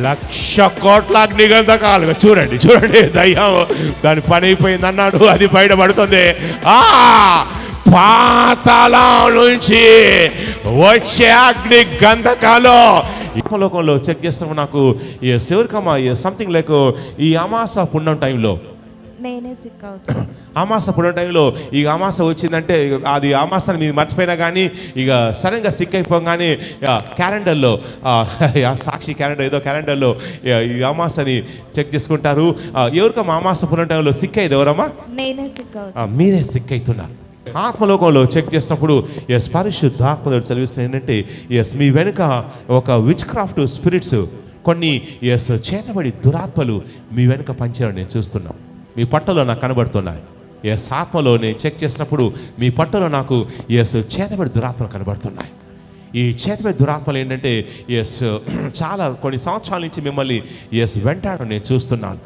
1,00,000 అగ్నిగంధకాలుగా చూడండి దయ్యం దాని పని అయిపోయింది అన్నాడు, అది బయటపడుతుంది. పాతాళం నుంచి వచ్చే అగ్ని గంధకాలు లోకంలో చెక్ చేస్తాము. నాకు ఎవరికమ్మా సంథింగ్ లైక్ ఈ అమాస పుణ్యం టైంలో నేనే సిక్ అవుతాను. అమాస పుణ్యం టైంలో ఈ అమాస వచ్చిందంటే అది అమాసాన్ని మీరు మర్చిపోయినా కానీ ఇక సడన్గా సిక్ అయిపోగానే క్యాలెండర్లో సాక్షి క్యాలెండర్ ఏదో క్యాలెండర్లో ఈ అమాసని చెక్ చేసుకుంటారు. ఎవరికమ్మా అమాస పుణ్యం టైంలో సిక్ అయ్యేది ఎవరమ్మా? నేనే సిక్ అవుతాను. మీరే సిక్ అవుతున్నారు. ఆత్మలోకంలో చెక్ చేసినప్పుడు పరిశుద్ధాత్మ చదివిస్తున్న ఏంటంటే మీ వెనుక ఒక విచ్ క్రాఫ్ట్ స్పిరిట్స్ కొన్ని చేతబడి దురాత్మలు మీ వెనుక పనిచేయడం నేను చూస్తున్నాం. మీ పట్టలో నాకు కనబడుతున్నాయి. ఆత్మలో నేను చెక్ చేసినప్పుడు మీ పట్టలో నాకు చేతబడి దురాత్మలు కనబడుతున్నాయి. ఈ చేతబడి దురాత్మలు ఏంటంటే చాలా కొన్ని సంవత్సరాల నుంచి మిమ్మల్ని వెంటాడడం నేను చూస్తున్నాను.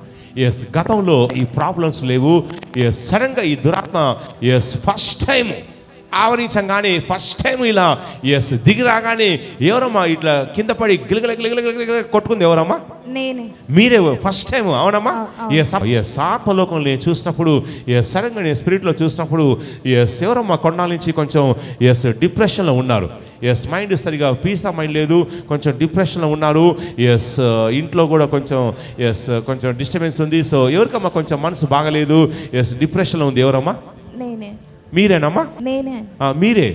గతంలో ఈ ప్రాబ్లమ్స్ లేవు. సడన్గా ఈ దురాత్మ ఫస్ట్ టైం ఆవరించగానే ఫస్ట్ టైం ఇలా దిగి రాగానే ఎవరమ్మా ఇట్లా కింద పడి గిలగల కొట్టుకుంది ఎవరమ్మా? నేనే. మీరే ఫస్ట్ టైం అవునమ్మా? ఆత్మలోకంలో నేను చూసినప్పుడు సడన్గా నేను స్పిరిట్లో చూసినప్పుడు ఎవరమ్మా కొన్నాళ్ళ నుంచి కొంచెం డిప్రెషన్లో ఉన్నారు. మైండ్ సరిగా పీస్ ఆఫ్ మైండ్ లేదు, కొంచెం డిప్రెషన్లో ఉన్నారు. ఇంట్లో కూడా కొంచెం డిస్టర్బెన్స్ ఉంది. సో ఎవరికమ్మా కొంచెం మనసు బాగలేదు, డిప్రెషన్లో ఉంది ఎవరమ్మా? నేనే. మీరేనమ్మా? నేనే. మీరే.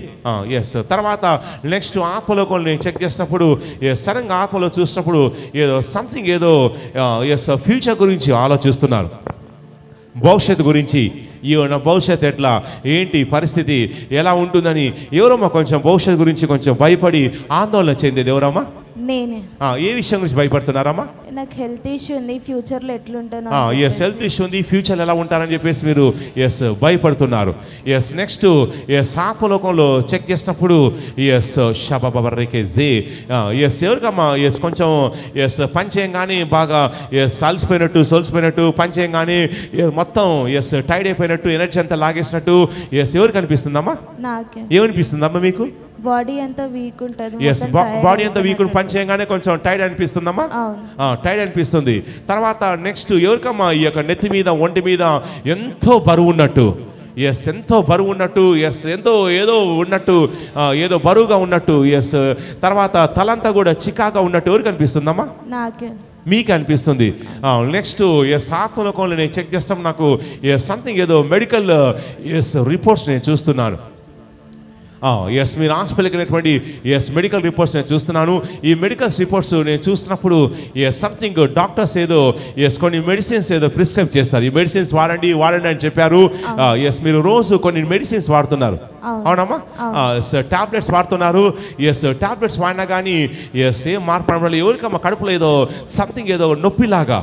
తర్వాత నెక్స్ట్ ఆత్మలోకంలో నేను చెక్ చేసినప్పుడు సడన్గా ఆత్మలో చూసినప్పుడు సంథింగ్ ఫ్యూచర్ గురించి ఆలోచిస్తున్నారు, భవిష్యత్తు గురించి. నా భవిష్యత్తు ఎట్లా ఏంటి పరిస్థితి ఎలా ఉంటుందని ఎవరమ్మా కొంచెం భవిష్యత్తు గురించి కొంచెం భయపడి ఆందోళన చెందేది ఎవరమ్మా? నేనే. ఏ విషయం గురించి భయపడుతున్నారమ్మా? నాకు హెల్త్ ఇష్యూ ఉంది, ఫ్యూచర్లో ఎట్లుంటాను. హెల్త్ ఇష్యూ ఉంది, ఫ్యూచర్ ఎలా ఉంటారని చెప్పేసి మీరు భయపడుతున్నారు. నెక్స్ట్ ఆత్మలోకంలో చెక్ చేసినప్పుడు ఎవరికమ్మా కొంచెం పని చేయంగానే బాగా సోల్సిపోయినట్టు పని చేయంగానే మొత్తం టైర్డ్ అయిపోయినట్టు ఎనర్జీ అంతా లాగేసినట్టు ఎవరికి అనిపిస్తుందమ్మా? నాకే. ఏమనిపిస్తుందమ్మా మీకు? బాడీ అంతా వీక్ ఉంటుంది. బాడీ అంతా వీక్ పని చేయగానే కొంచెం టైర్డ్ అనిపిస్తుందమ్మా? టైర్డ్ అనిపిస్తుంది. తర్వాత నెక్స్ట్ ఎవరికమ్మా ఈ యొక్క నెత్తి మీద ఒంటి మీద ఎంతో బరువు ఉన్నట్టు, ఎంతో బరువు ఉన్నట్టు, ఏదో ఉన్నట్టు, ఏదో బరువుగా ఉన్నట్టు, తర్వాత తలంతా కూడా చికాగా ఉన్నట్టు ఎవరికి అనిపిస్తుందమ్మా? నాకే. మీకు అనిపిస్తుంది. నెక్స్ట్ ఆత్మలోకంలో నేను చెక్ చేస్తాం. నాకు సంథింగ్ ఏదో మెడికల్ రిపోర్ట్స్ నేను చూస్తున్నాను. మీరు హాస్పిటల్కి వెళ్ళినటువంటి మెడికల్ రిపోర్ట్స్ నేను చూస్తున్నాను. ఈ మెడికల్ రిపోర్ట్స్ నేను చూస్తున్నప్పుడు సంథింగ్ డాక్టర్స్ ఏదో కొన్ని మెడిసిన్స్ ఏదో ప్రిస్క్రైబ్ చేస్తారు. ఈ మెడిసిన్స్ వాడండి అని చెప్పారు. మీరు రోజు కొన్ని మెడిసిన్స్ వాడుతున్నారు అవునమ్మా? టాబ్లెట్స్ వాడుతున్నారు. టాబ్లెట్స్ వాడినా కానీ ఏం మార్పు అనడం. ఎవరికమ్మా కడుపులో ఏదో సంథింగ్ ఏదో నొప్పిలాగా,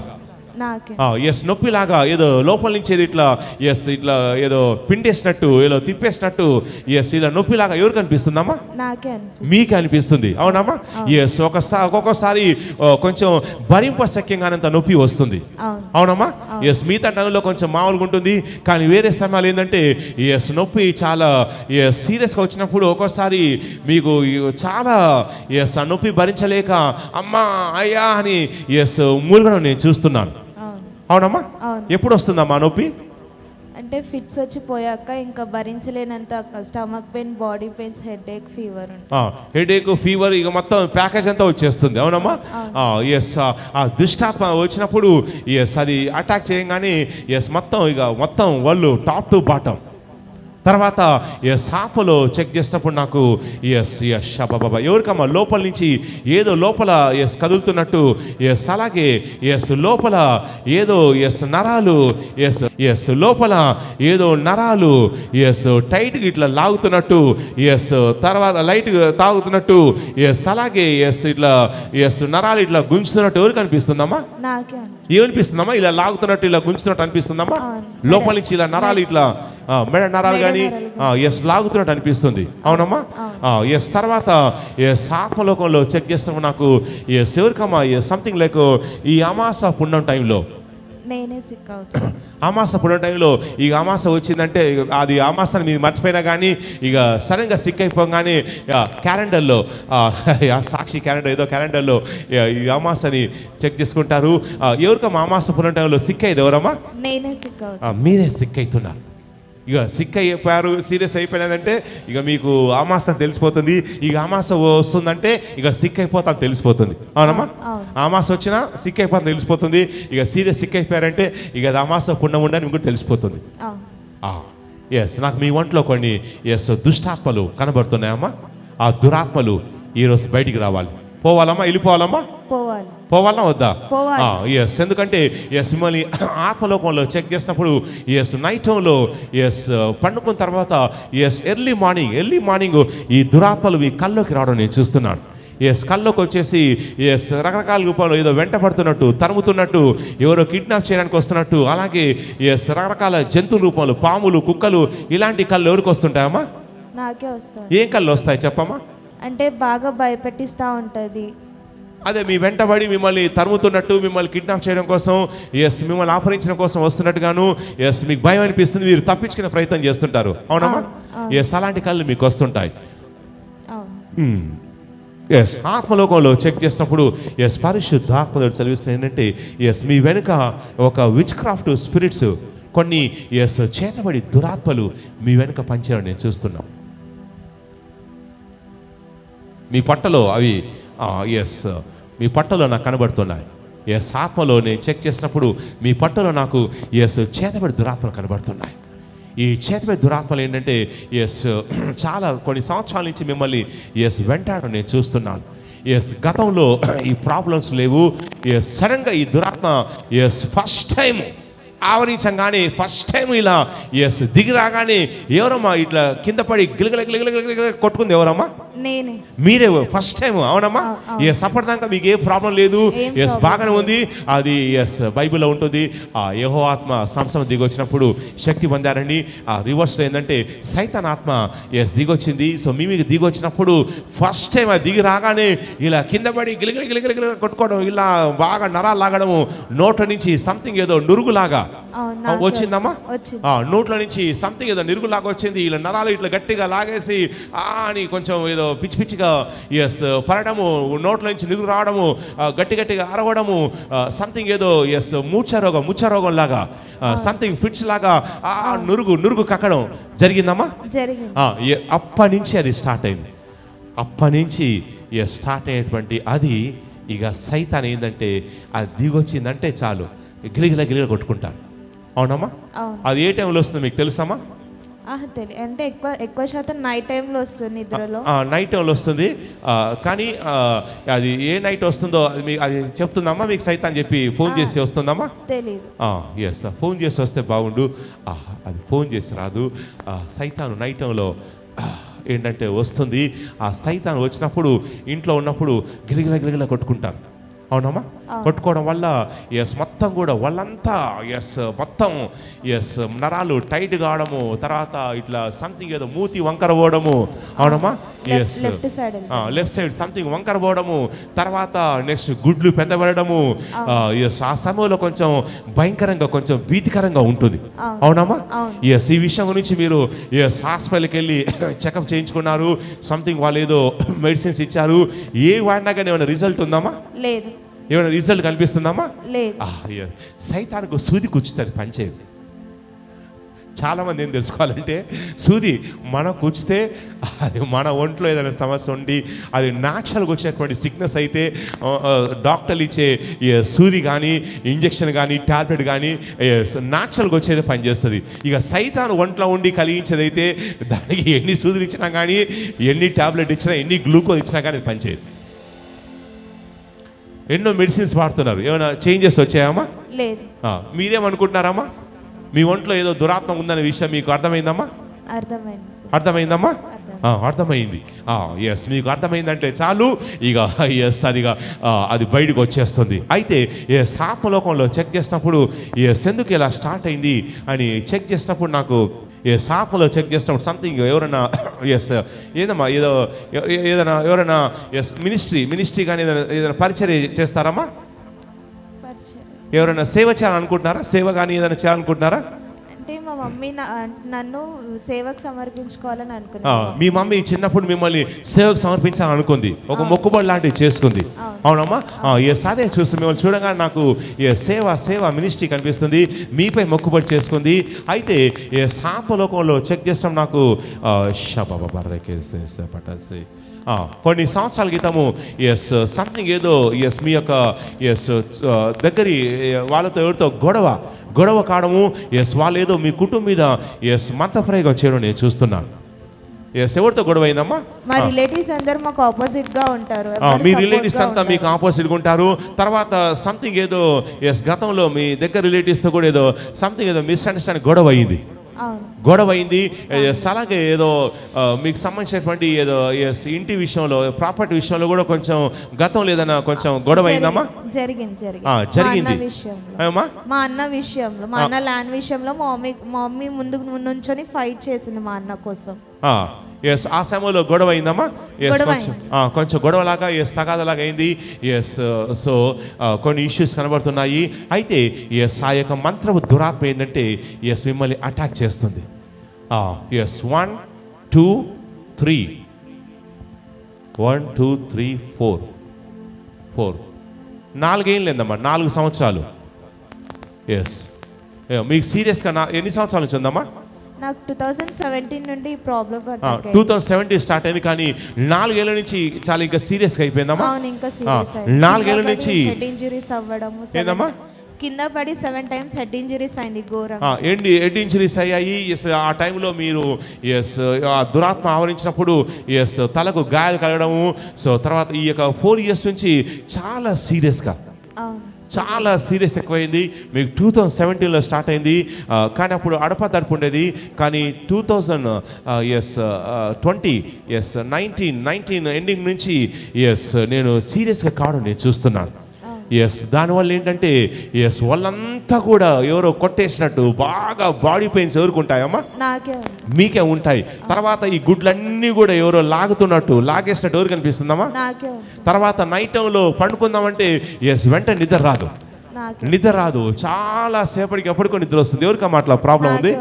నొప్పిలాగా ఏదో లోపల నుంచి ఇట్లా ఏదో పిండేసినట్టు ఏదో తిప్పేసినట్టు ఇలా నొప్పిలాగా ఎవరికి అనిపిస్తుందమ్మా? మీకు అనిపిస్తుంది అవునమ్మా? ఒక్కొక్కసారి కొంచెం భరింపశక్యంగానంత నొప్పి వస్తుంది అవునమ్మా? మిగతా టైంలో కొంచెం మామూలుగా ఉంటుంది, కానీ వేరే సమయాలు ఏంటంటే నొప్పి చాలా సీరియస్గా వచ్చినప్పుడు ఒక్కోసారి మీకు చాలా నొప్పి భరించలేక అమ్మా అయ్యా అని మూలుగడం నేను చూస్తున్నాను. అవునమ్మా? ఎప్పుడు వస్తుందమ్మా నొప్పి? అంటే ఫిట్స్ వచ్చి పోయాక ఇంకా భరించలేనంత stomach pain, body pains, headache, fever. Headache, fever ఇక మొత్తం ప్యాకేజ్ అంతా వచ్చేస్తుంది అవునమ్మా? దుష్టాత్మ వచ్చినప్పుడు అది అటాక్ చేయగానే మొత్తం వాళ్ళు టాప్ టు బాటం. తర్వాత ఆత్మలో చెక్ చేసినప్పుడు నాకు ఎవరికమ్మా లోపల నుంచి ఏదో లోపల కదులుతున్నట్టు, అలాగే లోపల ఏదో నరాలు లోపల ఏదో నరాలు టైట్గా ఇట్లా లాగుతున్నట్టు, తర్వాత లైట్ తాగుతున్నట్టు, అలాగే ఇట్లా నరాలు ఇట్లా గుంజుతున్నట్టు ఎవరికి అనిపిస్తుందమ్మా? ఏమనిపిస్తుందమ్మా? ఇలా లాగుతున్నట్టు ఇలా గుంజుతున్నట్టు అనిపిస్తుందమ్మా? లోపల నుంచి ఇలా నరాలు ఇట్లా మెడ నరాలు కానీ లాగుతున్నట్టు అనిపిస్తుంది అవునమ్మా? తర్వాత ఆత్మలోకంలో చెక్ చేస్తున్నప్పుడు నాకు ఎవరికమ్మా సంథింగ్ లైక్ ఈ అమాస పుణ్యం టైంలో నేనే సిక్ అవుతాను. అమాస పుట్టిన టైంలో ఇక అమాస వచ్చిందంటే అది అమాసాన్ని మీరు మర్చిపోయినా కానీ ఇక సడన్గా సిక్ అయిపోగానే క్యాలెండర్లో సాక్షి క్యాలెండర్ ఏదో క్యాలెండర్లో ఈ అమాసని చెక్ చేసుకుంటారు. ఎవరికమ్మా అమాస పుట్టిన టైంలో సిక్ అయ్యేది ఎవరమ్మా? నేనే సిక్ అవుతాను. మీరే సిక్ అవుతున్నారు. ఇక సిక్ అయిపోయారు, సీరియస్ అయిపోయినదంటే ఇక మీకు అమాస తెలిసిపోతుంది. ఇక అమాస వస్తుందంటే ఇక సిక్ అయిపోతా తెలిసిపోతుంది. అవునమ్మా? అమాస వచ్చినా సిక్ అయిపోతా తెలిసిపోతుంది. ఇక సీరియస్ సిక్ అయిపోయారంటే ఇక అది అమాస పుణ్యం ఉండని మీకు తెలిసిపోతుంది. ఎస్, నాకు మీ ఒంట్లో కొన్ని దుష్టాత్మలు కనబడుతున్నాయమ్మా. ఆ దురాత్మలు ఈరోజు బయటికి రావాలి. పోవాలమ్మా? వెళ్ళిపోవాలమ్మా? పోవాలా వద్దా? ఎస్, ఎందుకంటే మిమ్మల్ని ఆత్మలోకంలో చెక్ చేసినప్పుడు నైట్ టైంలో పండుకున్న తర్వాత ఎర్లీ మార్నింగ్ ఈ దురాత్మలు మీ కల్లోకి రావడం నేను చూస్తున్నాను. కల్లోకి వచ్చేసి రకరకాల రూపంలో ఏదో వెంట పడుతున్నట్టు, తరుముతున్నట్టు, ఎవరో కిడ్నాప్ చేయడానికి వస్తున్నట్టు, అలాగే రకరకాల జంతు రూపంలో పాములు, కుక్కలు, ఇలాంటి కళ్ళు ఎవరికి వస్తుంటాయమ్మా? నాకే వస్తాయి. ఏం కళ్ళు వస్తాయి చెప్పమ్మా? అంటే బాగా భయపెట్టిస్తూ ఉంటుంది. అదే మీ వెంటబడి మిమ్మల్ని తరుముతున్నట్టు, మిమ్మల్ని కిడ్నాప్ చేయడం కోసం, మిమ్మల్ని అపహరించడం కోసం వస్తున్నట్టుగాను, మీకు భయం అనిపిస్తుంది, మీరు తప్పించుకునే ప్రయత్నం చేస్తుంటారు. అవునమ్మా? అలాంటి కళ్ళు మీకు వస్తుంటాయి. ఆత్మలోకంలో చెక్ చేసినప్పుడు పరిశుద్ధాత్మడు చదివిస్తున్న ఏంటంటే మీ వెనుక ఒక విచ్ క్రాఫ్ట్ స్పిరిట్స్, కొన్ని చేతబడి దురాత్మలు మీ వెనుక పనిచేయడం నేను చూస్తున్నాం. మీ పట్టలో అవి మీ పట్టలో నాకు కనబడుతున్నాయి. ఆత్మలో నేను చెక్ చేసినప్పుడు మీ పట్టలో నాకు చేతబడి దురాత్మలు కనబడుతున్నాయి. ఈ చేతబడి దురాత్మలు ఏంటంటే చాలా కొన్ని సంవత్సరాల నుంచి మిమ్మల్ని వెంటాడడం నేను చూస్తున్నాను. గతంలో ఈ ప్రాబ్లమ్స్ లేవు. సడన్గా ఈ దురాత్మ ఫస్ట్ టైం ఆవరించగానే, ఫస్ట్ టైం ఇలా దిగి రాగానే ఎవరమ్మా ఇట్లా కింద పడి గిలగల కొట్టుకుంది? ఎవరమ్మా? మీరే ఫస్ట్ టైం. అవునమ్మా? అప్పటిదాకా మీకు ఏ ప్రాబ్లం లేదు, బాగానే ఉంది. అది బైబిల్లో ఉంటుంది. యెహోవా ఆత్మ సంసం దిగొచ్చినప్పుడు శక్తి పొందారని. రివర్స్లో ఏంటంటే సైతాన్ ఆత్మ దిగొచ్చింది. సో మీకు దిగొచ్చినప్పుడు ఫస్ట్ టైం అది దిగి రాగానే ఇలా కింద పడి గిలగిల కొట్టుకోవడం, ఇలా బాగా నరాలు లాగడము, నోట్ల నుంచి సంథింగ్ ఏదో నురుగులాగా వచ్చిందమ్మా. నోట్ల నుంచి సంథింగ్ ఏదో నిరుగులాగా వచ్చింది. ఇలా నరాలు ఇట్లా గట్టిగా లాగేసి అని కొంచెం ఏదో పిచ్చి పిచ్చిగా పడడము, నోట్ల నుంచి నిరుగు రావడము, గట్టిగా అరవడము, సంథింగ్ ఏదో ముచ్చరోగం లాగా, సంథింగ్ ఫిట్స్ లాగా నురుగు కక్కడం జరిగిందమ్మా. అప్పటి నుంచి అది స్టార్ట్ అయింది. అప్పటి నుంచి స్టార్ట్ అయ్యేటువంటి అది ఇక సైతాన్ ఏంటంటే అది దిగొచ్చిందంటే చాలు గిలిగిల కొట్టుకుంటారు. అవునమ్మా? అది ఏ టైంలో వస్తుంది మీకు తెలుసమ్మా? అంటే ఎక్కువ శాతం నైట్ టైంలో వస్తుంది, నిద్రలో. నైట్ టైంలో వస్తుంది. అది ఏ నైట్ వస్తుందో అది చెప్తుందమ్మా మీకు? సైతాన్ చెప్పి ఫోన్ చేసి వస్తుందమ్మా? తెలియదు. ఫోన్ చేసి వస్తే బాగుండు. అది ఫోన్ చేసి రాదు. సైతాను నైట్ టైంలో ఏంటంటే వస్తుంది. ఆ సైతాన్ వచ్చినప్పుడు ఇంట్లో ఉన్నప్పుడు గిలిగిల కొట్టుకుంటారు. అవునమ్మా? కొట్టుకోవడం వల్ల మొత్తం కూడా వాళ్ళంతా మొత్తం నరాలు టైట్ కావడము, తర్వాత ఇట్లా సంథింగ్ ఏదో మూతి వంకర పోవడము. అవునమ్మా? లెఫ్ట్ సైడ్ సంథింగ్ వంకర పోవడము, తర్వాత నెక్స్ట్ గుడ్లు పెద్దబడము. ఆ సమయంలో కొంచెం భయంకరంగా, కొంచెం భీతికరంగా ఉంటుంది. అవునమ్మా? ఈ విషయం గురించి మీరు హాస్పిటల్కి వెళ్ళి చెకప్ చేయించుకున్నారు. సంథింగ్ వాళ్ళు ఏదో మెడిసిన్స్ ఇచ్చారు. ఏ వాడినా కానీ ఏమైనా రిజల్ట్ ఉందమ్మా? లేదు. ఏమైనా రిజల్ట్ కనిపిస్తుందమ్మా? లేదు. సైతానికి సూది కూర్చుతుంది పనిచేయదు. చాలామంది ఏం తెలుసుకోవాలంటే సూది మనం కూర్చితే అది మన ఒంట్లో ఏదైనా సమస్య ఉండి అది న్యాచురల్గా వచ్చేటువంటి సిక్నెస్ అయితే డాక్టర్లు ఇచ్చే సూది కానీ, ఇంజక్షన్ కానీ, టాబ్లెట్ కానీ న్యాచురల్గా వచ్చేది పనిచేస్తుంది. ఇక సైతాన్ ఒంట్లో ఉండి కలిగించేదైతే దానికి ఎన్ని సూదులు ఇచ్చినా కానీ, ఎన్ని టాబ్లెట్ ఇచ్చినా, ఎన్ని గ్లూకోజ్ ఇచ్చినా కానీ అది పనిచేయదు. ఎన్నో మెడిసిన్స్ వాడుతున్నారు. ఏమైనా చేంజెస్ వచ్చాయమ్మా? లేదు. మీరేమనుకుంటున్నారమ్మా? మీ ఒంట్లో ఏదో దురాత్మ ఉందనే విషయం మీకు అర్థమైందమ్మా? అర్థమైందమ్మా? అర్థమైంది. మీకు అర్థమైందంటే చాలు. ఇక అది బయటకు వచ్చేస్తుంది. అయితే ఆత్మలోకంలో చెక్ చేసినప్పుడు ఎందుకు ఇలా స్టార్ట్ అయింది అని చెక్ చేసినప్పుడు నాకు ఆత్మలో చెక్ చేసినప్పుడు సంథింగ్ ఎవరైనా ఏదమ్మా మినిస్ట్రీ కానీ ఏదైనా పరిచర్య చేస్తారమ్మా? ఎవరైనా సేవ చేయాలనుకుంటున్నారా? సేవ కానీ ఏదైనా చేయాలనుకుంటున్నారా? అంటే మా మమ్మీ నన్ను సేవకు సమర్పించుకోవాలని అనుకున్నాను. మీ మమ్మీ చిన్నప్పుడు మిమ్మల్ని సేవకు సమర్పించాలనుకుంది, ఒక మొక్కుబడి లాంటివి చేసుకుంది. అవునమ్మా? అదే చూస్తే మిమ్మల్ని చూడగానే నాకు సేవ మినిస్ట్రీ కనిపిస్తుంది, మీపై మొక్కుబడి చేసుకుంది. అయితే సాపలోకంలో చెక్ చేస్తాం నాకు కొన్ని సంవత్సరాల క్రితము సంథింగ్ ఏదో మీ యొక్క దగ్గరి వాళ్ళతో ఎవరితో గొడవ కావడము, వాళ్ళు ఏదో మీ కుటుంబం మీద మంత ప్రయోగం చేయడం నేను చూస్తున్నాను. ఎవరితో గొడవ అయిందమ్మా? మా రిలేటివ్స్ అందరూ మాకు ఆపోజిట్ గా ఉంటారు. మీ రిలేటివ్స్ అంతా మీకు ఆపోజిట్ గా ఉంటారు. తర్వాత సంథింగ్ ఏదో గతంలో మీ దగ్గర రిలేటివ్స్ తో కూడా ఏదో సంథింగ్ ఏదో మిస్అండర్స్టాండింగ్ గొడవ అయింది. అలాగే ఏదో మీకు సంబంధించినటువంటి ఏదో ఇంటి విషయంలో, ప్రాపర్టీ విషయంలో కూడా కొంచెం గతంలో ఏదైనా కొంచెం గొడవ అయిందమ్మా? జరిగింది. మా అన్న విషయంలో, మా అన్న ల్యాండ్ విషయంలో మా మమ్మీ ముందుకు నుంచొని ఫైట్ చేసింది మా అన్న కోసం. ఆ సమయంలో గొడవ అయిందమ్మా? కొంచెం గొడవలాగా తగాదలాగా అయింది. సో కొన్ని ఇష్యూస్ కనబడుతున్నాయి. అయితే ఆ యొక్క మంత్రపు దురాత్మ ఏంటంటే మిమ్మల్ని అటాక్ చేస్తుంది. 1 2 3 1 2 3 4 4 లేదమ్మా, 4 సంవత్సరాలు. మీకు సీరియస్గా ఎన్ని సంవత్సరాల నుంచి ఉందమ్మా? నాకు 2017 నుండి ఈ ప్రాబ్లం 2017 స్టార్ట్ అయింది, కానీ 4 ఏళ్ల నుంచి చాలా ఇంకా సీరియస్గా అయిపోయిందమ్మా. అవును, ఇంకా సీరియస్ అయింది. 4 ఏళ్ల నుంచి హెడ్ ఇంజరీస్ అవ్వడం, ఏందమ్మా? కింద పడి 7 times హెడ్ ఇంజరీస్ అయింది, ఘోరం. హెడ్ ఇంజరీస్ అయ్యాయి. ఆ టైంలో మీరు ఆ దురాత్మ ఆవరించినప్పుడు తలకు గాయాలు కలగడము. సో తర్వాత ఈ యొక్క 4 years నుంచి చాలా సీరియస్గా ఎక్కువైంది. మీకు 2017లో స్టార్ట్ అయింది, కానీ అప్పుడు అడపదడపు ఉండేది. కానీ 2019 ఎండింగ్ నుంచి నేను సీరియస్గా కావడం నేను చూస్తున్నాను. దానివల్ల ఏంటంటే వాళ్ళంతా కూడా ఎవరో కొట్టేసినట్టు బాగా బాడీ పెయిన్స్ ఎవరికి ఉంటాయమ్మా? మీకే ఉంటాయి. తర్వాత ఈ గుడ్లన్నీ కూడా ఎవరో లాగేసినట్టు ఎవరు కనిపిస్తుందమ్మా? తర్వాత నైట్ టైంలో పండుకుందామంటే వెంటనే నిద్ర రాదు. చాలా సేపటికి ఎప్పటికో నిద్ర వస్తుంది. ఎవరికమ్మా అట్లా ప్రాబ్లం ఉంది?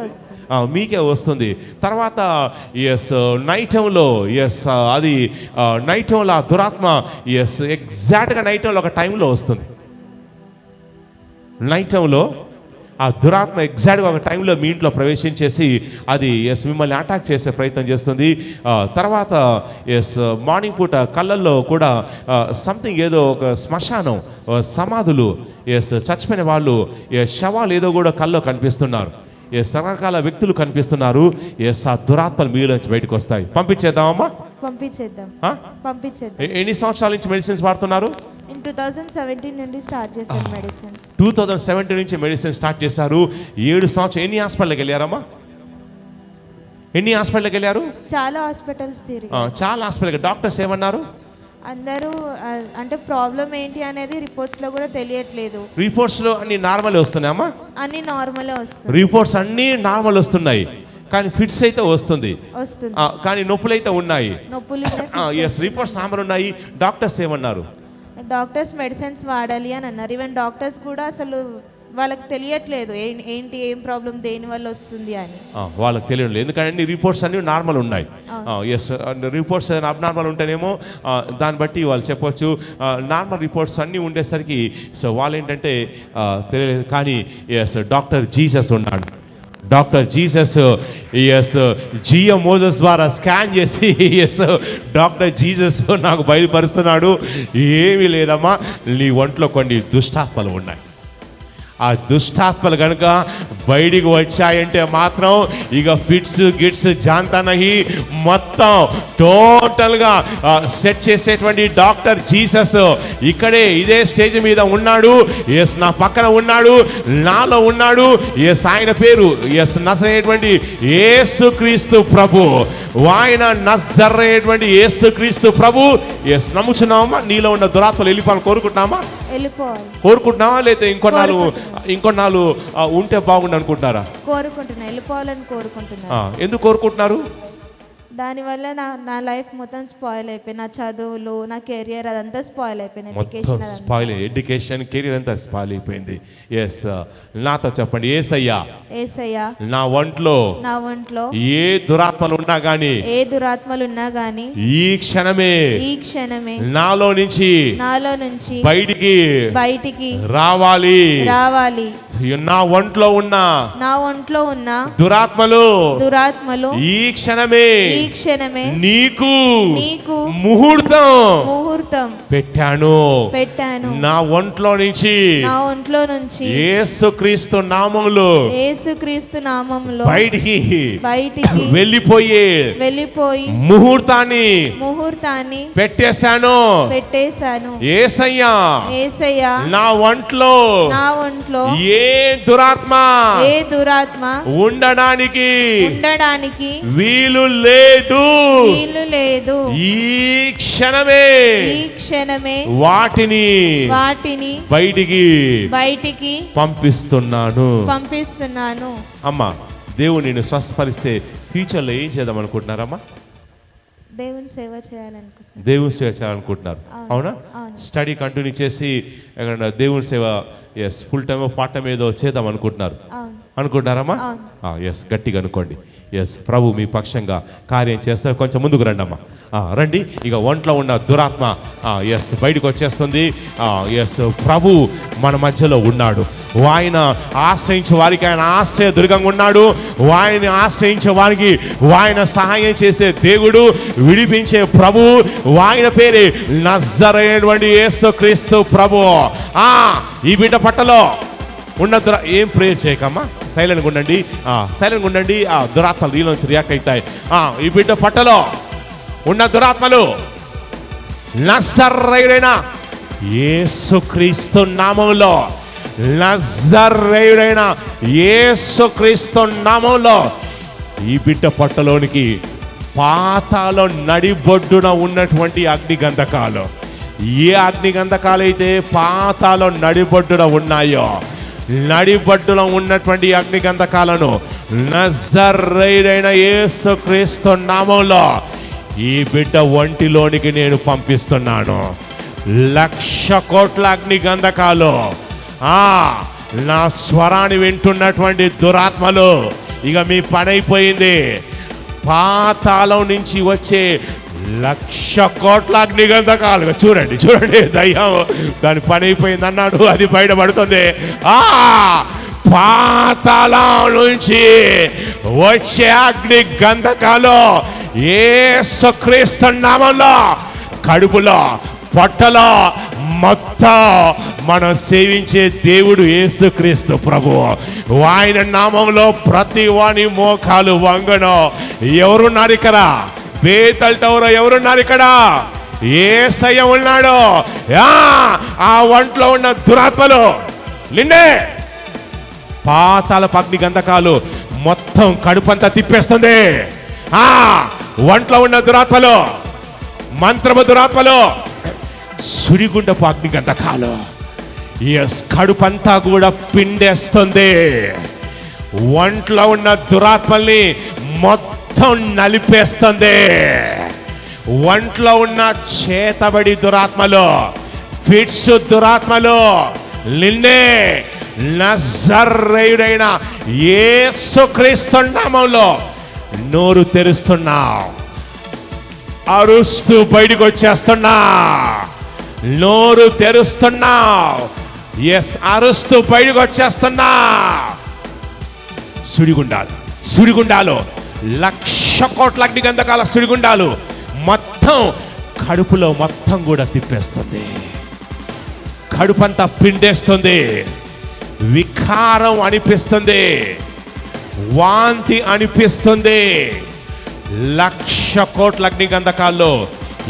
మీకే వస్తుంది. తర్వాత నైట్ టైంలో అది నైట్ టైంలో ఆ దురాత్మ ఎగ్జాక్ట్గా నైట్ టైంలో ఒక టైంలో వస్తుంది. నైట్ టైంలో ఆ దురాత్మ ఎగ్జాక్ట్గా ఒక టైంలో మీ ఇంట్లో ప్రవేశించేసి అది మిమ్మల్ని అటాక్ చేసే ప్రయత్నం చేస్తుంది. తర్వాత మార్నింగ్ పూట కళ్ళల్లో కూడా సంథింగ్ ఏదో ఒక శ్మశానం, సమాధులు, చచ్చిపోయిన వాళ్ళు శవాలు ఏదో కూడా కళ్ళలో కనిపిస్తున్నారు. రకరకాల వ్యక్తులు కనిపిస్తున్నారు. ఆ దురాత్మలు మీలోంచి బయటకు వస్తాయి. పంపించేద్దామమ్మా? పంపించేద్దాం. ఎన్ని సంవత్సరాల నుంచి మెడిసిన్స్ వాడుతున్నారు? 2017 నుండి స్టార్ట్ చేశాను మెడిసిన్స్. 2017 నుంచి మెడిసిన్ స్టార్ట్ చేశారు. 7 సంవత్సరాలు. ఎన్ని హాస్పిటల్కి వెళ్ళారమ్మా? చాలా హాస్పిటల్కి. డాక్టర్స్ ఏమన్నారు? అందరూ అంటే ప్రాబ్లం ఏంటి అనేది రిపోర్ట్స్ లో కూడా తెలియట్లేదు. రిపోర్ట్స్ లో అన్ని నార్మల్ వస్తున్నాయమ్మా? అన్ని నార్మలే వస్తున్నాయి. రిపోర్ట్స్ అన్ని నార్మల్ వస్తున్నాయి, కానీ ఫిట్స్ అయితే వస్తుంది, కానీ నొప్పులు అయితే ఉన్నాయి. రిపోర్ట్స్ నార్మల్ ఉన్నాయి. డాక్టర్స్ ఏమన్నారు? డాక్టర్స్ మెడిసిన్స్ వాడాలి అని అన్నారు. ఈవెన్ డాక్టర్స్ కూడా అసలు వాళ్ళకి తెలియట్లేదు ఏంటి ఏం ప్రాబ్లం దేని వల్ల వస్తుంది అని. వాళ్ళకి తెలియదు, ఎందుకంటే రిపోర్ట్స్ అన్ని నార్మల్ ఉన్నాయి. రిపోర్ట్స్ అబ్నార్మల్ ఉంటేనేమో దాన్ని బట్టి వాళ్ళు చెప్పొచ్చు. నార్మల్ రిపోర్ట్స్ అన్నీ ఉండేసరికి సో వాళ్ళు ఏంటంటే తెలియలేదు. కానీ డాక్టర్ జీసస్ ఉన్నాడు. డాక్టర్ జీసస్ జిఎం మోజెస్ ద్వారా స్కాన్ చేసి డాక్టర్ జీసస్ నాకు బయలుపరుస్తున్నాడు, ఏమీ లేదమ్మా, నీ ఒంట్లో కొన్ని దుష్టాత్మలు ఉన్నాయి. ఆ దుష్టాత్మలు కనుక బయటికి వచ్చాయంటే మాత్రం ఇక గిట్స్ జాంతానహి మొత్తం టోటల్గా సెట్ చేసేటువంటి డాక్టర్ జీసస్ ఇదే స్టేజ్ మీద ఉన్నాడు. నా పక్కన ఉన్నాడు, నాలో ఉన్నాడు. ఆయన పేరు నజరేయుడైనటువంటి యేసుక్రీస్తు ప్రభు. ఆయన నజరేయుడైనటువంటి యేసుక్రీస్తు ప్రభు. నమ్ముచున్నామా? నీలో ఉన్న దురాత్మలు వెళ్ళిపోవాలని కోరుకుంటున్నావా? లేదా ఇంకొన్నాళ్ళు ఉంటే బాగుండు అనుకుంటున్నారా? వెళ్ళిపోవాలని కోరుకుంటున్నా. ఎందుకు కోరుకుంటున్నారు? దానివల్ల నా లైఫ్ మొత్తం స్పాయిల్ అయిపోయింది. నా చదువులు, నా కెరియర్ అదంతా స్పాయిల్ అయిపోయింది. మొత్తం స్పాయిల్, ఎడ్యుకేషన్, కెరీర్ అంతా స్పాయిల్ అయిపోయింది. ఎస్, నాతో చెప్పండి, యేసయ్యా యేసయ్యా నా ఒంట్లో ఏ దురాత్మలు ఉన్నా గాని ఈ క్షణమే నాలో నుంచి బయటికి రావాలి. నా ఒంట్లో ఉన్న దురాత్మలు ఈ క్షణమే నీకు ముహూర్తం పెట్టాను. నా ఒంట్లో నుంచి యేసుక్రీస్తు నామములో బయటికి వెళ్ళిపోయి ముహూర్తాన్ని పెట్టేశాను. యేసయ్యా నా ఒంట్లో ఏ దురాత్మ ఉండడానికి వీలు లేదు. ఈ క్షణమే వాటిని బయటికి పంపిస్తున్నాను. అమ్మా, దేవుడు నిన్ను స్వస్థపరిస్తే ఫ్యూచర్లో ఏం చేద్దాం అనుకుంటున్నారమ్మా? దేవుని సేవ చేయాలనుకుంటున్నారు. అవునా? స్టడీ కంటిన్యూ చేసి దేవుని సేవ ఫుల్ టైమ్ పార్ట్ టైం ఏదో చేద్దాం అనుకుంటున్నారమ్మా? ఎస్, గట్టిగా అనుకోండి. ఎస్, ప్రభు మీ పక్షంగా కార్యం చేస్తారు. కొంచెం ముందుకు రండి అమ్మా, రండి. ఇక ఒంట్లో ఉన్న దురాత్మ ఎస్ బయటకు వచ్చేస్తుంది. ఎస్, ప్రభు మన మధ్యలో ఉన్నాడు. ఆయన ఆశ్రయించే వారికి ఆయన ఆశ్రయ దుర్గంగా ఉన్నాడు. ఆయన ఆశ్రయించే వారికి ఆయన సహాయం చేసే దేవుడు, విడిపించే ప్రభు. ఆయన పేరే నజరేయుడైనటువంటి యేసుక్రీస్తు ప్రభు. ఈ బిడ్డ పట్టలో ఉన్న ఏం ప్రేయర్ చేయకమ్మా, సైలెంట్గా ఉండండి. దురాత్మలు దీనిలోంచి రియాక్ట్ అవుతాయి. ఈ బిడ్డ పట్టలో ఉన్న దురాత్మలు నజరేయుడైన యేసుక్రీస్తు నామములో, నజరేయుడైన యేసుక్రీస్తు నామములో ఈ బిడ్డ పట్టలోనికి పాతాళం నడిబొడ్డున ఉన్నటువంటి అగ్నిగంధకాలు, ఏ అగ్నిగంధకాలు అయితే పాతాళం నడిబొడ్డున ఉన్నాయో, నడిబొడ్డులో ఉన్నటువంటి అగ్నిగంధకాలను నజరేయుడైన యేసుక్రీస్తు నామములో ఈ బిడ్డ ఒంటిలోనికి నేను పంపిస్తున్నాను. 1,00,000 కోట్ల అగ్నిగంధకాలు, నా స్వరాన్ని వింటున్నటువంటి దురాత్మలు, ఇక మీ పని అయిపోయింది. పాతాళం నుంచి వచ్చే 1,00,000 కోట్ల అగ్నిగంధకాలు, చూడండి దయ్యం దాని పని అయిపోయింది అన్నాడు, అది బయటపడుతుంది. పాతాళం నుంచి వచ్చే అగ్నిగంధకాలు యేసుక్రీస్తు నామములో కడుపులో, పొట్టలో, మొత్తం మనం సేవించే దేవుడు యేసుక్రీస్తు ప్రభు. ఆయన నామంలో ప్రతి వాని మోకాలు వంగను. ఎవరున్నారు ఇక్కడ? బేతల్ టవర్ ఎవరున్నారు ఇక్కడ? యేసయ్య ఉన్నాడు. ఆ ఒంట్లో ఉన్న దురాత్మలు నిన్నే పాతాళ అగ్ని గంధకాలు మొత్తం కడుపంతా తిప్పేస్తుంది. ఒంట్లో ఉన్న దురాత్మలు, మంత్రము దురాత్మలు, సుడిగుండపు అగ్ని గంధకాలు ఎస్ కడుపంతా కూడా పిండేస్తుంది. ఒంట్లో ఉన్న దురాత్మల్ని మొత్తం నలిపేస్తుంది. ఒంట్లో ఉన్న చేతబడి దురాత్మలు, ఫిట్స్ దురాత్మలు నిన్నే నజరేయుడైన యేసుక్రీస్తు నామములో నోరు తెరుస్తున్నావు, అరుస్తూ బయటకు వచ్చేస్తున్నా. నోరు తెరుస్తున్నావు, ఎస్ అరుస్తూ బయటకు వచ్చేస్తున్నా. సుడిగుండాలు 1,00,000 కోట్ల అగ్నిగంధకాల సుడిగుండాలు మొత్తం కడుపులో మొత్తం కూడా తిప్పేస్తుంది. కడుపంతా పిండేస్తుంది. వికారం అనిపిస్తుంది, వాంతి అనిపిస్తుంది. 1,00,000 కోట్ల అగ్నిగంధకాల్లో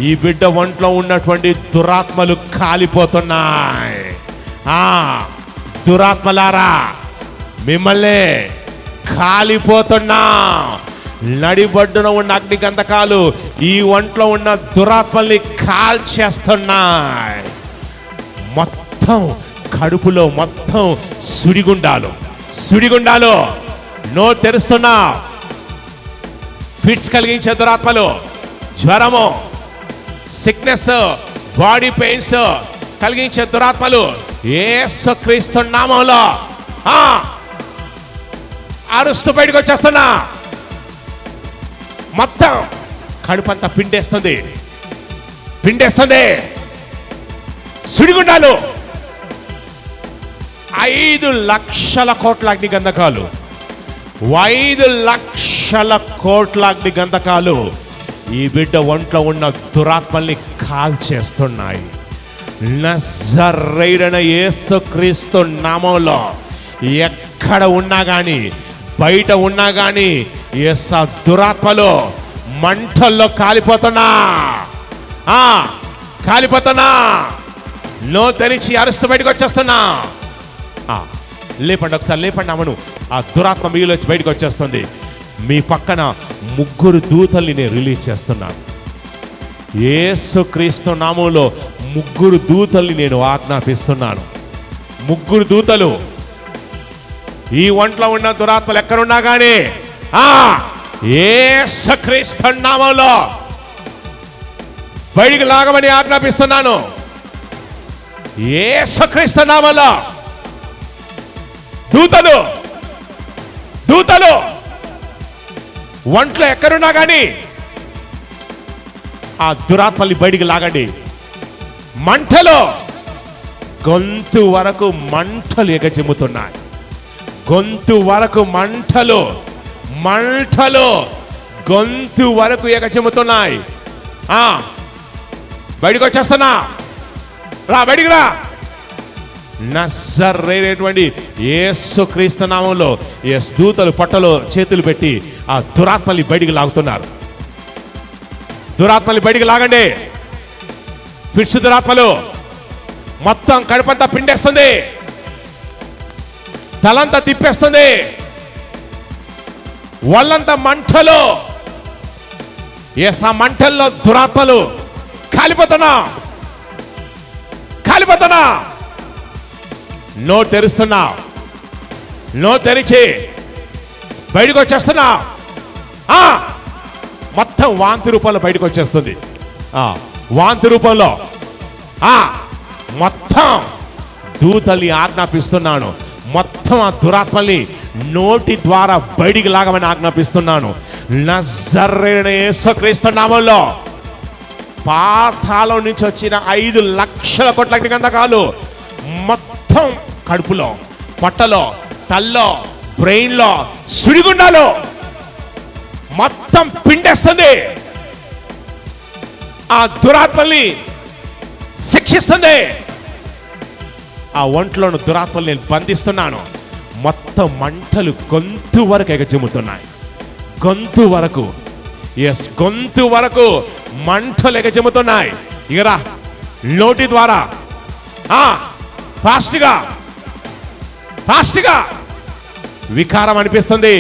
ఈ బిడ్డ ఒంట్లో ఉన్నటువంటి దురాత్మలు కాలిపోతున్నాయి. దురాత్మలారా మిమ్మల్ని కాలిపోతున్నా. నడిబొడ్డున ఉన్న అగ్నిగంధకాలు ఈ ఒంట్లో ఉన్న దురాత్మల్ని కాల్చేస్తున్నాయి. మొత్తం కడుపులో మొత్తం సుడిగుండాలు. నో తెరుస్తున్నా. ఫిట్స్ కలిగించే దురాత్మలు, జ్వరము, సిక్నెస్, బాడీ పెయిన్స్ కలిగించే దురాత్మలు యేసుక్రీస్తు నామములో అరుస్తూ బయటకు వచ్చేస్తున్నా. మొత్తం కడుపంతా పిండేస్తుంది. సుడిగుండాలు 5 లక్షల కోట్ల అగ్ని గంధకాలు, 5 లక్షల కోట్ల అగ్ని గంధకాలు ఈ బిడ్డ ఒంట్లో ఉన్న దురాత్మల్ని కాల్చేస్తున్నాయి. నజరేయుడైన యేసుక్రీస్తు నామంలో ఎక్కడ ఉన్నా గాని, బయట ఉన్నా గాని యేసు దురాత్మలు మంటల్లో కాలిపోతున్నా. నో తెరిచి అరుస్తూ బయటకు వచ్చేస్తున్నా. లేపండి, ఒకసారి లేపండి. అమ్మను ఆ దురాత్మ మీలో వచ్చి బయటకు వచ్చేస్తుంది. మీ పక్కన 3 దూతల్ని నేను రిలీజ్ చేస్తున్నాను. యేసుక్రీస్తు నామంలో 3 దూతల్ని నేను ఆజ్ఞాపిస్తున్నాను. 3 దూతలు ఈ ఒంట్లో ఉన్న దురాత్మలు ఎక్కడున్నా కానీ యేసుక్రీస్తు నామంలో బయటికి లాగమని ఆజ్ఞాపిస్తున్నాను. యేసుక్రీస్తు నామంలో దూతలు ఒంట్లో ఎక్కడున్నా కానీ ఆ దురాత్మల్ని బయటికి లాగండి. మంటలో గొంతు వరకు మంటలు ఎగజిమ్ముతున్నాయి. గొంతు వరకు మంటలు గొంతు వరకు ఎగజిమ్ముతున్నాయి. బయటకు వచ్చేస్తున్నా. బయటికి రా. నజరేయుడైనటువంటి యేసుక్రీస్తు నామంలో దూతలు పొట్టలో చేతులు పెట్టి ఆ దురాత్మల్ని బయటికి లాగుతున్నారు. దురాత్మల్ని బయటికి లాగండి. పిచ్చి దురాత్మలు మొత్తం కడుపంతా పిండేస్తుంది, తలంతా తిప్పేస్తుంది, వాళ్ళంతా మంటలు. ఆ మంటల్లో దురాత్మలు కాలిపోతున్నా. నో తెరుస్తున్నా. నో తెరిచి బయటకు వచ్చేస్తున్నా. మొత్తం వాంతి రూపంలో బయటకు వచ్చేస్తుంది. వాంతి రూపంలో మొత్తం దూతల్ని ఆజ్ఞాపిస్తున్నాను. మొత్తం ఆ దురాత్మల్ని నోటి ద్వారా బయటికి లాగమని ఆజ్ఞాపిస్తున్నాను. నజరేయుడైన యేసుక్రీస్తు నామములో పాతాళం నుంచి వచ్చిన 5 లక్షల కోట్ల అగ్ని గంధకాలు మొత్తం కడుపులో, పొట్టలో, తల్లో, బ్రెయిన్లో, సుడిగుండాలో మొత్తం పిండేస్తుంది. ఆ దురాత్మల్ని శిక్షిస్తుంది. ఆ ఒంట్లోని దురాత్మల్ని నేను బంధిస్తున్నాను. మొత్తం మంటలు గొంతు వరకు ఎగజిమ్ముతున్నాయి. గొంతు వరకు మంటలు ఎగజిమ్ముతున్నాయి. ఇగరా నోటి ద్వారా ఫాస్ట్గా వికారం అనిపిస్తుంది,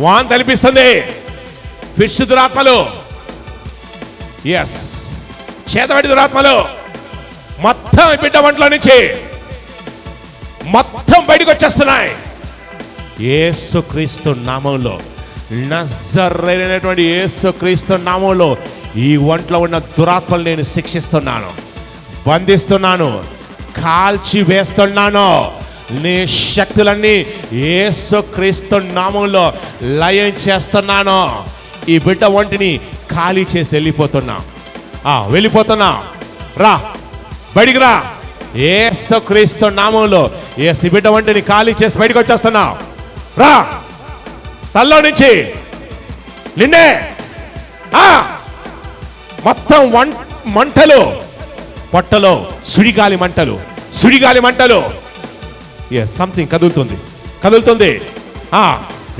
వాంతి అనిపిస్తుంది. పిచ్చి దురాత్మలు, చేతబడి దురాత్మలు మొత్తం బిడ్డ ఒంట్లో నుంచి మొత్తం బయటకు వచ్చేస్తున్నాయి. యేసుక్రీస్తు నామంలో, నజరేయుడైనటువంటి యేసుక్రీస్తు నామంలో ఈ ఒంట్లో ఉన్న దురాత్మలు నేను శిక్షిస్తున్నాను, బంధిస్తున్నాను, కాల్చి వేస్తున్నాను. నీ శక్తులన్నీ యేసుక్రీస్తు నామంలో లయం చేస్తున్నాను. ఈ బిడ్డ ఒంటిని ఖాళీ చేసి వెళ్ళిపోతున్నా. రా, బయటికి రా. యేసుక్రీస్తు నామంలో ఈ బిడ్డ ఒంటిని ఖాళీ చేసి బయటకు వచ్చేస్తున్నా. రా, తల్లో నుంచి నిన్నే మొత్తం మంటలు, పొట్టలో సుడిగాలి మంటలు. సంథింగ్ కదులుతుంది.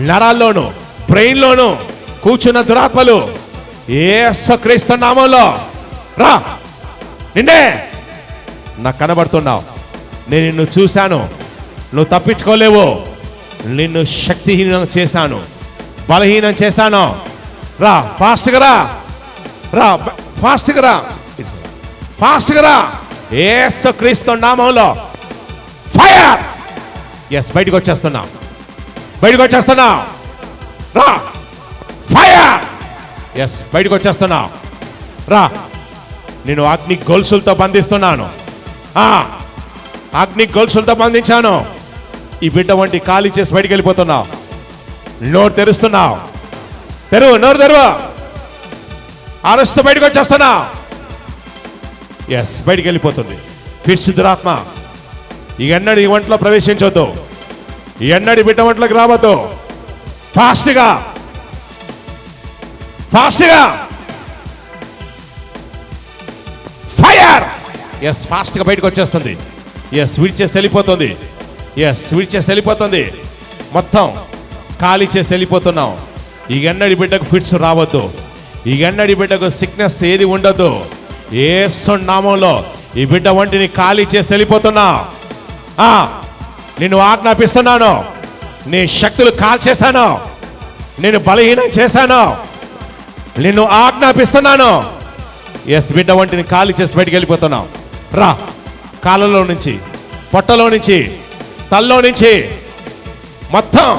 నరాల్లోను, బ్రెయిన్లోను కూర్చున్న దురాత్మలు యేసుక్రీస్తు నామంలో రా. నిన్నే నాకు కనబడుతున్నావు. నేను నిన్ను చూశాను. నువ్వు తప్పించుకోలేవు. నిన్ను శక్తిహీనం చేశాను, బలహీనం చేశాను. రా, ఫాస్ట్గా రా. యేసుక్రీస్తు నామంలో ఫైర్. బయటకు వచ్చేస్తున్నా. రా, ఎస్ బయటకు వచ్చేస్తున్నావు. రా, నేను అగ్ని గొలుసులతో బంధిస్తున్నాను. అగ్ని గొలుసులతో బంధించాను. ఈ బిడ్డ వంటి ఖాళీ చేసి బయటికి వెళ్ళిపోతున్నావు. నోరు తెరుస్తున్నావు. నోరు తెరువు. అరుస్తూ బయటకు వచ్చేస్తున్నావు. ఎస్ బయటికి వెళ్ళిపోతుంది. ఫిట్స్ దురాత్మ ఈ ఎన్నడి ఒంట్లో ప్రవేశించవద్దు. ఈ ఎన్నడి బిడ్డ ఒంట్లోకి రావద్దు. ఫాస్ట్గా ఫైర్. ఎస్ ఫాస్ట్గా బయటకు వచ్చేస్తుంది. ఎస్ విడిచేసి వెళ్ళిపోతుంది. ఎస్ విడిచేసి వెళ్ళిపోతుంది. మొత్తం ఖాళీ చేసి వెళ్ళిపోతున్నాం. ఈ ఎన్నడి బిడ్డకు ఫిట్స్ రావద్దు. ఈ ఎన్నడి బిడ్డకు సిక్నెస్ ఏది ఉండదు. యేసు నామములో ఈ బిడ్డ వంటిని ఖాళీ చేసి వెళ్ళిపోతున్నా. నిన్ను ఆజ్ఞాపిస్తున్నాను. నీ శక్తులు కాల్చేశాను. నేను బలహీనం చేశాను. నిన్ను ఆజ్ఞాపిస్తున్నాను. ఎస్ బిడ్డ వంటిని ఖాళీ చేసి బయటికి వెళ్ళిపోతున్నావు. రా, కాళ్ళలో నుంచి, పొట్టలో నుంచి, తల్లో నుంచి మొత్తం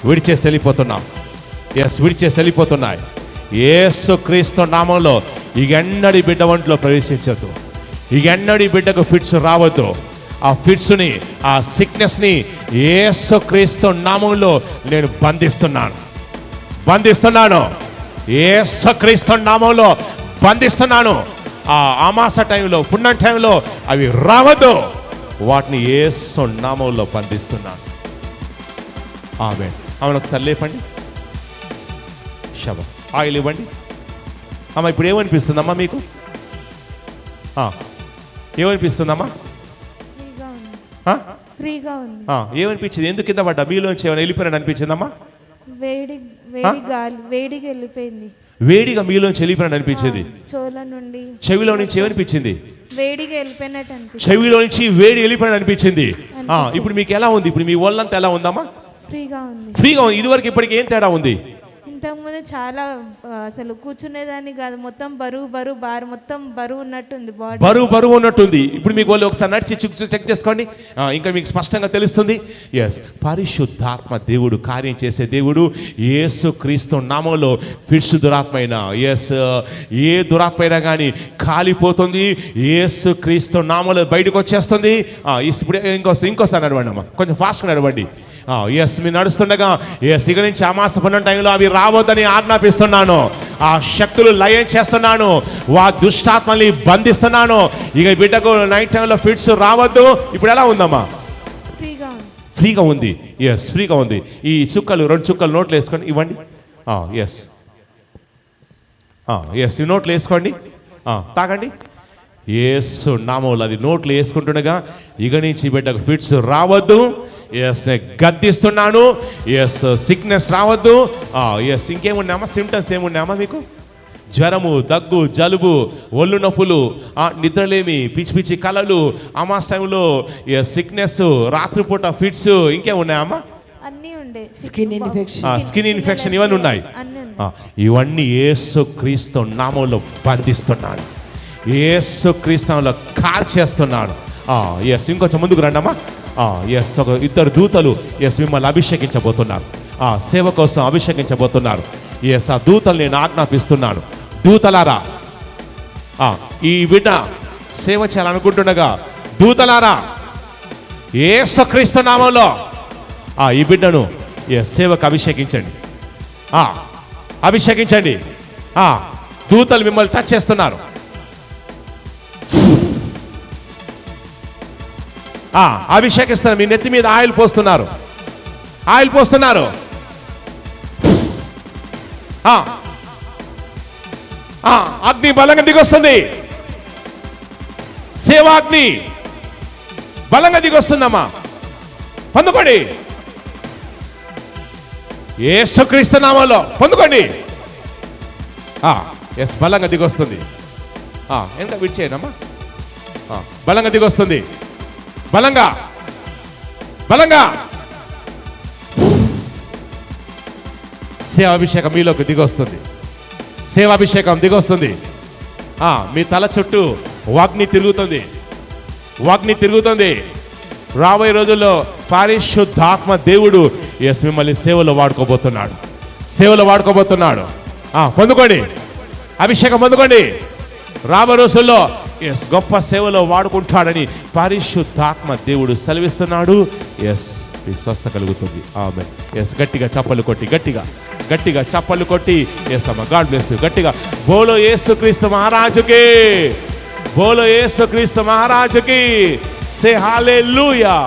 విడిచేసి వెళ్ళిపోతున్నాం. ఎస్ విడిచేసి వెళ్ళిపోతున్నాయి. యేసు క్రీస్తు నామంలో ఈ ఎన్నడి బిడ్డ వంటిలో ప్రవేశించద్దు. ఈ ఎన్నడి బిడ్డకు ఫిట్స్ రావద్దు. ఆ ఫిట్స్ని, ఆ సిక్నెస్ని యేసు క్రీస్తు నామంలో నేను బంధిస్తున్నాను. యేసు క్రీస్తు నామంలో బంధిస్తున్నాను. ఆ అమాస టైంలో, పుణ్యం టైంలో అవి రావద్దు. వాటిని యేసు నామంలో బంధిస్తున్నాను. ఆమె ఒకసారి లేపండి. శబ ఆయిల్ ఇవ్వండి. అమ్మ ఇప్పుడు ఏమనిపిస్తుందమ్మా మీకు? ఏమనిపిస్తుందమ్మా? ఫ్రీగా ఉంది. ఏమనిపించింది? ఎందుకు కింద పడ్డా? మీలోంచి ఏమైనా వెళ్ళిపోయినట్టు అనిపించిందమ్మా? వేడిగా వెళ్ళిపోయింది. వేడిగా మీలోంచి వెళ్ళిపోయినట్టు అనిపించింది. చెవిలో నుంచి ఏమనిపించింది? వేడిగా వెళ్ళిపోయినట్టు అనిపించింది. చెవిలో నుంచి వేడి వెళ్ళిపోయినట్టు అనిపించింది. ఇప్పుడు మీకు ఎలా ఉంది? ఇప్పుడు మీ ఒళ్ళంతా ఎలా ఉందమ్మా? ఫ్రీగా ఉంది. ఇదివరకు ఇప్పటికి ఏం తేడా ఉంది? ఇంతకుముందు చాలా అసలు కూర్చునేదాన్ని కాదు. మొత్తం భారం మొత్తం బరువు ఉన్నట్టుంది. బాడీ బరువు ఉన్నట్టుంది. ఇప్పుడు మీకు వాళ్ళు ఒకసారి నడిచి చెక్ చేసుకోండి. ఇంకా మీకు స్పష్టంగా తెలుస్తుంది. ఎస్ పరిశుద్ధాత్మ దేవుడు కార్యం చేసే దేవుడు. యేసు క్రీస్తు నామంలో ఫిట్స్ దురాత్మైనా, ఎస్ ఏ దురాత్మైనా కానీ కాలిపోతుంది. యేసు క్రీస్తు నామంలో బయటకు వచ్చేస్తుంది. ఇప్పుడు ఇంకోసారి నడవండి అమ్మా, కొంచెం ఫాస్ట్గా నడవండి. ఎస్ మీరు నడుస్తుండగా ఎస్ ఇక నుంచి అమాస పుణ్యం టైంలో అవి రావద్దని ఆజ్ఞాపిస్తున్నాను. ఆ శక్తులు లయం చేస్తున్నాను. దుష్టాత్మల్ని బంధిస్తున్నాను. ఇక బిడ్డకు నైట్ టైంలో ఫిట్స్ రావద్దు. ఇప్పుడు ఎలా ఉందమ్మా? ఫ్రీగా ఉంది. ఎస్ ఫ్రీగా ఉంది. ఈ చుక్కలు, 2 చుక్కలు నోట్లు వేసుకోండి. ఇవ్వండి. ఎస్ ఈ నోట్లు వేసుకోండి. తాగండి. యేసు నామములో అది నోట్లు వేసుకుంటుండగా ఇక నుంచి బిడ్డకు ఫిట్స్ రావద్దు. ఎస్ గద్దిస్తున్నాను. ఎస్ సిక్నెస్ రావద్దు. ఎస్ ఇంకేమున్నామా? సిమ్టమ్స్ ఏమున్నామా మీకు? జ్వరము, దగ్గు, జలుబు, ఒళ్ళు నొప్పులు, నిద్రలేమి, పిచ్చి కలలు, అమాస్ టైంలో సిక్నెస్, రాత్రిపూట ఫిట్స్, ఇంకేమున్నాయమ్మా? స్కిన్ ఇన్ఫెక్షన్ ఇవన్నీ ఉన్నాయి. ఇవన్నీ యేసు క్రీస్తు నామములో బంధిస్తున్నాను. యేసు క్రీస్తు నామములో కాల్చేస్తున్నాను. ఎస్ ఇంకొంచెం ముందుకు రండమ్మా. ఎస్ ఒక 2 దూతలు ఎస్ మిమ్మల్ని అభిషేకించబోతున్నారు. సేవ కోసం అభిషేకించబోతున్నారు. ఎస్ ఆ దూతలు నేను ఆజ్ఞాపిస్తున్నాను. దూతలారా, ఈ బిడ్డ సేవ చేయాలనుకుంటుండగా దూతలారా యేసుక్రీస్తు నామములో ఈ బిడ్డను సేవకు అభిషేకించండి. అభిషేకించండి. దూతలు మిమ్మల్ని టచ్ చేస్తున్నారు. అభిషేకిస్తున్నారు. మీ నెత్తి మీద ఆయిల్ పోస్తున్నారు. అగ్ని బలంగా దిగొస్తుంది. సేవాగ్ని బలంగా దిగొస్తుందమ్మా. పొందుకోండి. యేసుక్రీస్తు నామములో పొందుకోండి. ఎస్ బలంగా దిగొస్తుంది. ఎంత విడిచేయనమ్మా. బలంగా దిగొస్తుంది. బలంగా సేవాభిషేకం మీలోకి దిగొస్తుంది. సేవాభిషేకం దిగొస్తుంది. మీ తల చుట్టూ వాగ్ని తిరుగుతుంది. రాబోయే రోజుల్లో పరిశుద్ధాత్మ దేవుడు ఎస్ మిమ్మల్ని సేవలో వాడుకోబోతున్నాడు. పొందుకోండి, అభిషేకం పొందుకోండి. రాబో రోజుల్లో ఎస్ గొప్ప సేవలో వాడుకుంటాడని పరిశుద్ధాత్మ దేవుడు సెలవిస్తున్నాడు. ఎస్ మీకు స్వస్థ కలుగుతుంది. ఆమేన్. ఎస్ గట్టిగా చప్పలు కొట్టి, గట్టిగా చప్పలు కొట్టి, ఎస్ అమ్మ గాడ్ బ్లెస్ యు. గట్టిగా బోలో యేసుక్రీస్తు మహారాజుకి, బోలో యేసుక్రీస్తు మహారాజుకి. సే హల్లెలూయా.